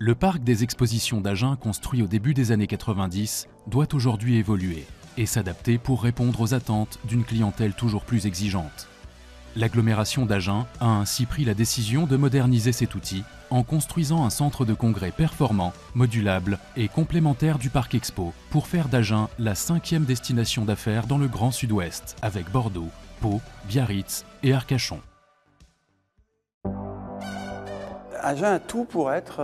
Le parc des expositions d'Agen, construit au début des années 90, doit aujourd'hui évoluer et s'adapter pour répondre aux attentes d'une clientèle toujours plus exigeante. L'agglomération d'Agen a ainsi pris la décision de moderniser cet outil en construisant un centre de congrès performant, modulable et complémentaire du Parc Expo pour faire d'Agen la 5e destination d'affaires dans le Grand Sud-Ouest, avec Bordeaux, Pau, Biarritz et Arcachon. Agen a tout pour être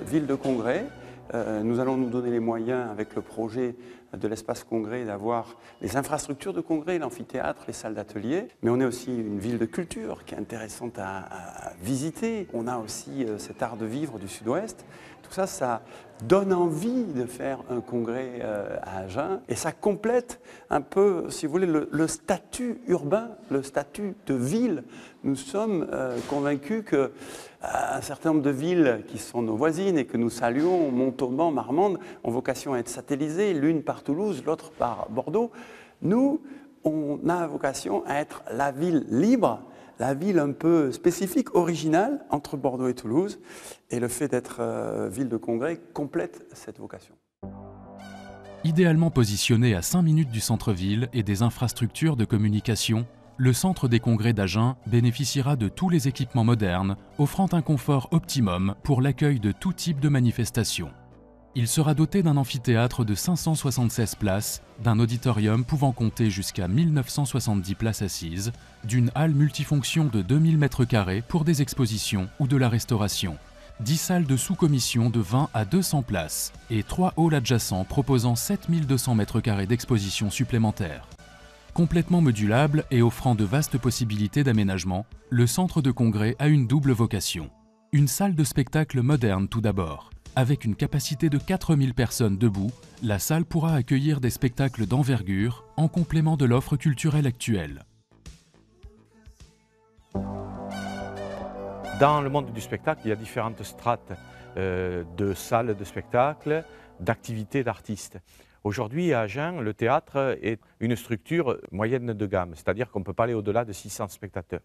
ville de congrès. Nous allons nous donner les moyens avec le projet de l'espace congrès d'avoir les infrastructures de congrès, l'amphithéâtre, les salles d'atelier. Mais on est aussi une ville de culture qui est intéressante à visiter. On a aussi cet art de vivre du Sud-Ouest. Tout ça, ça donne envie de faire un congrès à Agen et ça complète un peu, si vous voulez, le statut urbain, le statut de ville. Nous sommes convaincus que un certain nombre de villes qui sont nos voisines et que nous saluons, Montauban, Marmande, ont vocation à être satellisées, l'une par Toulouse, l'autre par Bordeaux. Nous, on a vocation à être la ville libre, la ville un peu spécifique, originale entre Bordeaux et Toulouse. Et le fait d'être ville de congrès complète cette vocation. Idéalement positionné à 5 minutes du centre-ville et des infrastructures de communication, le centre des congrès d'Agen bénéficiera de tous les équipements modernes, offrant un confort optimum pour l'accueil de tout type de manifestations. Il sera doté d'un amphithéâtre de 576 places, d'un auditorium pouvant compter jusqu'à 1970 places assises, d'une halle multifonction de 2000 m² pour des expositions ou de la restauration, 10 salles de sous-commission de 20 à 200 places et 3 halls adjacents proposant 7200 m² d'exposition supplémentaires. Complètement modulable et offrant de vastes possibilités d'aménagement, le centre de congrès a une double vocation. Une salle de spectacle moderne tout d'abord. Avec une capacité de 4000 personnes debout, la salle pourra accueillir des spectacles d'envergure en complément de l'offre culturelle actuelle. Dans le monde du spectacle, il y a différentes strates de salles de spectacle, d'activités d'artistes. Aujourd'hui, à Agen, le théâtre est une structure moyenne de gamme, c'est-à-dire qu'on ne peut pas aller au-delà de 600 spectateurs.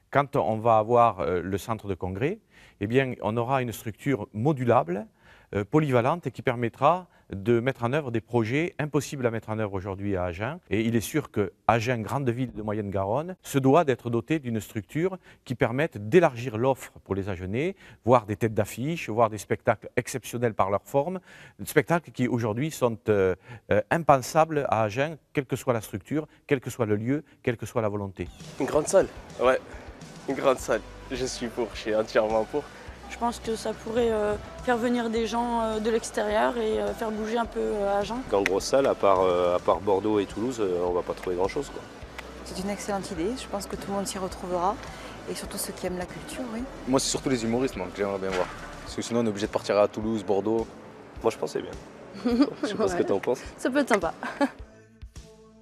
Quand on va avoir le centre de congrès, eh bien, on aura une structure modulable, polyvalente et qui permettra de mettre en œuvre des projets impossibles à mettre en œuvre aujourd'hui à Agen. Et il est sûr que Agen, grande ville de Moyenne-Garonne, se doit d'être dotée d'une structure qui permette d'élargir l'offre pour les Agenais, voir des têtes d'affiche, voir des spectacles exceptionnels par leur forme, des spectacles qui aujourd'hui sont impensables à Agen, quelle que soit la structure, quel que soit le lieu, quelle que soit la volonté. Une grande salle, ouais, une grande salle. Je suis pour, je suis entièrement pour. Je pense que ça pourrait faire venir des gens de l'extérieur et faire bouger un peu Agen. Dans grosse salle, à part Bordeaux et Toulouse, on ne va pas trouver grand-chose, quoi. C'est une excellente idée, je pense que tout le monde s'y retrouvera, et surtout ceux qui aiment la culture, oui. Moi, c'est surtout les humoristes que j'aimerais bien voir. Parce que sinon, on est obligé de partir à Toulouse, Bordeaux. Moi, je pense que c'est bien. Je sais pas ce que tu en penses. Ça peut être sympa.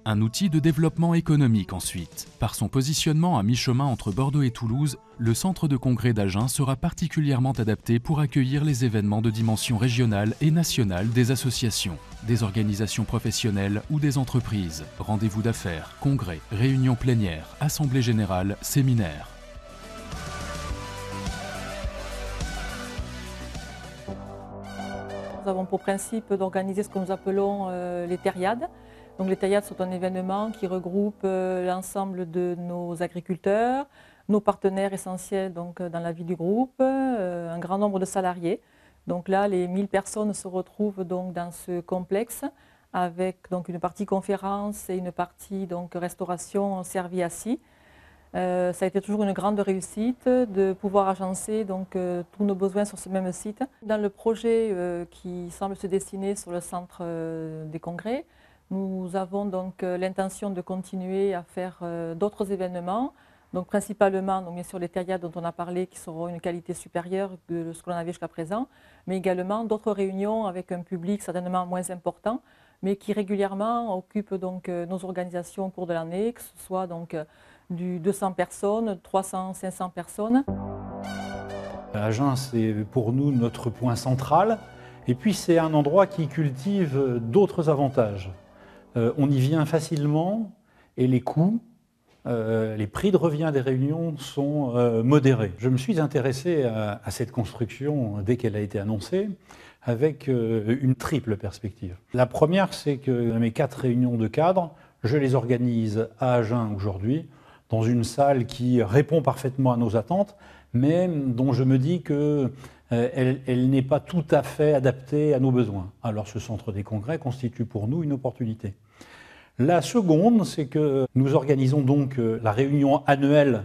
Un outil de développement économique ensuite. Par son positionnement à mi-chemin entre Bordeaux et Toulouse, le centre de congrès d'Agen sera particulièrement adapté pour accueillir les événements de dimension régionale et nationale des associations, des organisations professionnelles ou des entreprises, rendez-vous d'affaires, congrès, réunions plénières, assemblées générales, séminaires. Nous avons pour principe d'organiser ce que nous appelons les thériades. Donc les thériades sont un événement qui regroupe l'ensemble de nos agriculteurs, nos partenaires essentiels donc, dans la vie du groupe, un grand nombre de salariés. Donc là, les 1000 personnes se retrouvent donc, dans ce complexe avec donc, une partie conférence et une partie donc, restauration servie assis. Ça a été toujours une grande réussite de pouvoir agencer donc, tous nos besoins sur ce même site. Dans le projet qui semble se dessiner sur le centre des congrès, nous avons donc l'intention de continuer à faire d'autres événements, donc principalement donc bien sûr les thériades dont on a parlé qui seront une qualité supérieure de ce que l'on avait jusqu'à présent, mais également d'autres réunions avec un public certainement moins important, mais qui régulièrement occupent donc nos organisations au cours de l'année, que ce soit donc du 200 personnes, 300, 500 personnes. Agen, c'est pour nous notre point central, et puis c'est un endroit qui cultive d'autres avantages. On y vient facilement et les coûts les prix de revient des réunions sont modérés. Je me suis intéressé à cette construction dès qu'elle a été annoncée, avec une triple perspective. La première, c'est que mes 4 réunions de cadres, je les organise à Agen aujourd'hui, dans une salle qui répond parfaitement à nos attentes, mais dont je me dis qu'elle n'est pas tout à fait adaptée à nos besoins. Alors ce centre des congrès constitue pour nous une opportunité. La seconde, c'est que nous organisons donc la réunion annuelle,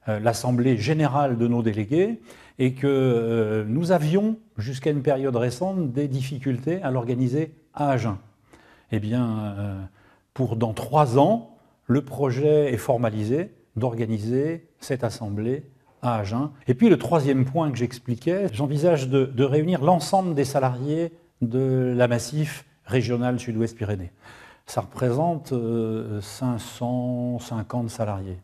l'assemblée générale de nos délégués, et que nous avions, jusqu'à une période récente, des difficultés à l'organiser à Agen. Eh bien, pour dans 3 ans, le projet est formalisé d'organiser cette assemblée à Agen. Et puis le troisième point que j'expliquais, j'envisage de réunir l'ensemble des salariés de la Massif régional Sud-Ouest Pyrénées. Ça représente 550 salariés.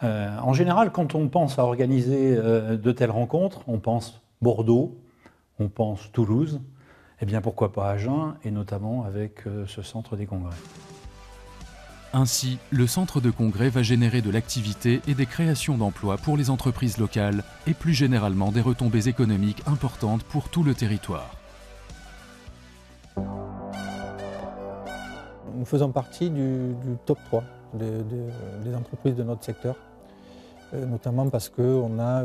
En général, quand on pense à organiser de telles rencontres, on pense Bordeaux, on pense Toulouse, et bien pourquoi pas Agen, et notamment avec ce centre des congrès. Ainsi, le centre de congrès va générer de l'activité et des créations d'emplois pour les entreprises locales et plus généralement des retombées économiques importantes pour tout le territoire. Nous faisons partie du top 3 des entreprises de notre secteur, notamment parce qu'on a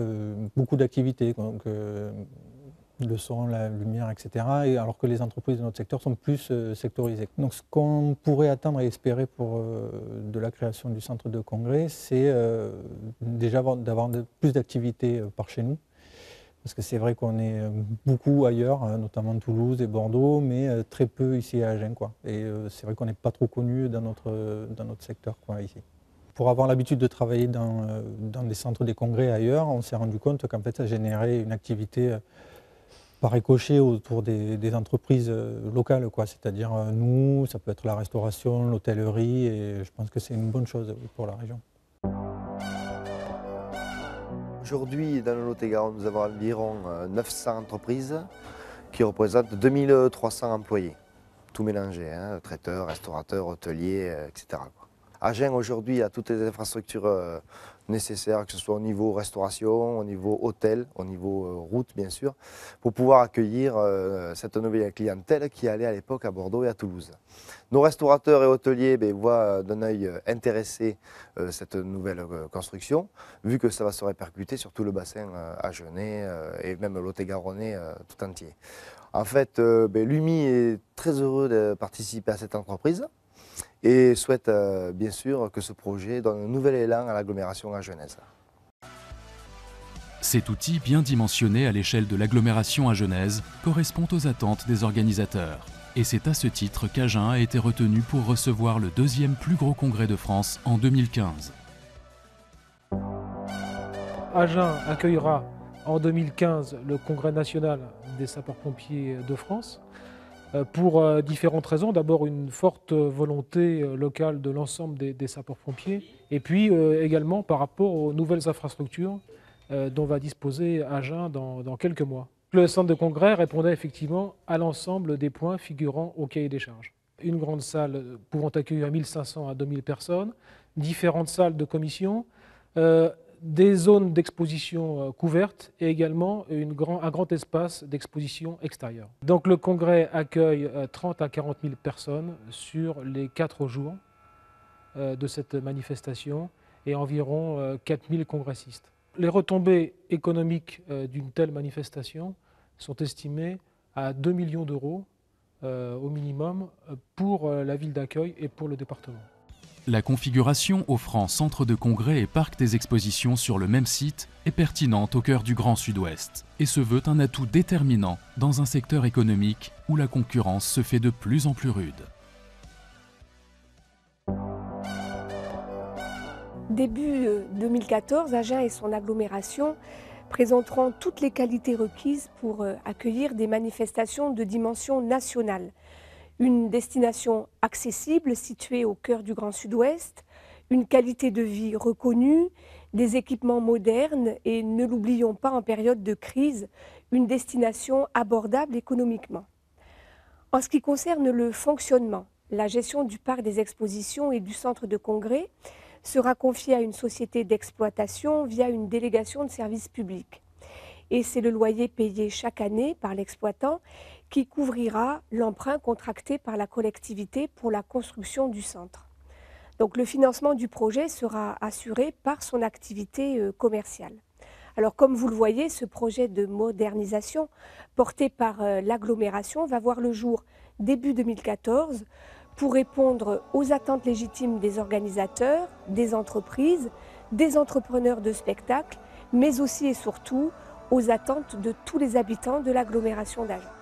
beaucoup d'activités, donc le son, la lumière, etc. Et alors que les entreprises de notre secteur sont plus sectorisées. Donc ce qu'on pourrait attendre et espérer pour de la création du centre de congrès, c'est déjà d'avoir plus d'activités par chez nous. Parce que c'est vrai qu'on est beaucoup ailleurs, notamment Toulouse et Bordeaux, mais très peu ici à Agen, quoi. Et c'est vrai qu'on n'est pas trop connu dans notre secteur, quoi, ici. Pour avoir l'habitude de travailler dans des centres des congrès ailleurs, on s'est rendu compte qu'en fait ça générait une activité par ricochet autour des entreprises locales, quoi. C'est-à-dire nous, ça peut être la restauration, l'hôtellerie, et je pense que c'est une bonne chose pour la région. Aujourd'hui, dans le Lot-et-Garonne, nous avons environ 900 entreprises qui représentent 2300 employés, tout mélangé, hein, traiteurs, restaurateurs, hôteliers, etc. Agen aujourd'hui a toutes les infrastructures nécessaires, que ce soit au niveau restauration, au niveau hôtel, au niveau route bien sûr, pour pouvoir accueillir cette nouvelle clientèle qui allait à l'époque à Bordeaux et à Toulouse. Nos restaurateurs et hôteliers voient d'un œil intéressé cette nouvelle construction, vu que ça va se répercuter sur tout le bassin agenais et même Lot-et-Garonnais tout entier. En fait, l'UMI est très heureux de participer à cette entreprise et souhaite bien sûr que ce projet donne un nouvel élan à l'agglomération agenaise. Cet outil bien dimensionné à l'échelle de l'agglomération agenaise correspond aux attentes des organisateurs. Et c'est à ce titre qu'Agen a été retenu pour recevoir le 2e plus gros congrès de France en 2015. Agen accueillera en 2015 le congrès national des sapeurs-pompiers de France pour différentes raisons. D'abord une forte volonté locale de l'ensemble des sapeurs-pompiers et puis également par rapport aux nouvelles infrastructures dont va disposer Agen dans quelques mois. Le centre de congrès répondait effectivement à l'ensemble des points figurant au cahier des charges. Une grande salle pouvant accueillir 1500 à 2000 personnes, différentes salles de commission, des zones d'exposition couvertes et également un grand espace d'exposition extérieure. Donc le congrès accueille 30 à 40 000 personnes sur les 4 jours de cette manifestation et environ 4 000 congressistes. Les retombées économiques d'une telle manifestation sont estimées à 2 millions d'euros au minimum pour la ville d'accueil et pour le département. La configuration offrant centre de congrès et parc des expositions sur le même site est pertinente au cœur du Grand Sud-Ouest et se veut un atout déterminant dans un secteur économique où la concurrence se fait de plus en plus rude. Début 2014, Agen et son agglomération présenteront toutes les qualités requises pour accueillir des manifestations de dimension nationale. Une destination accessible située au cœur du Grand Sud-Ouest, une qualité de vie reconnue, des équipements modernes et, ne l'oublions pas en période de crise, une destination abordable économiquement. En ce qui concerne le fonctionnement, la gestion du parc des expositions et du centre de congrès sera confié à une société d'exploitation via une délégation de service public. Et c'est le loyer payé chaque année par l'exploitant qui couvrira l'emprunt contracté par la collectivité pour la construction du centre. Donc le financement du projet sera assuré par son activité commerciale. Alors comme vous le voyez, ce projet de modernisation porté par l'agglomération va voir le jour début 2014 pour répondre aux attentes légitimes des organisateurs, des entreprises, des entrepreneurs de spectacles, mais aussi et surtout aux attentes de tous les habitants de l'agglomération d'Agen.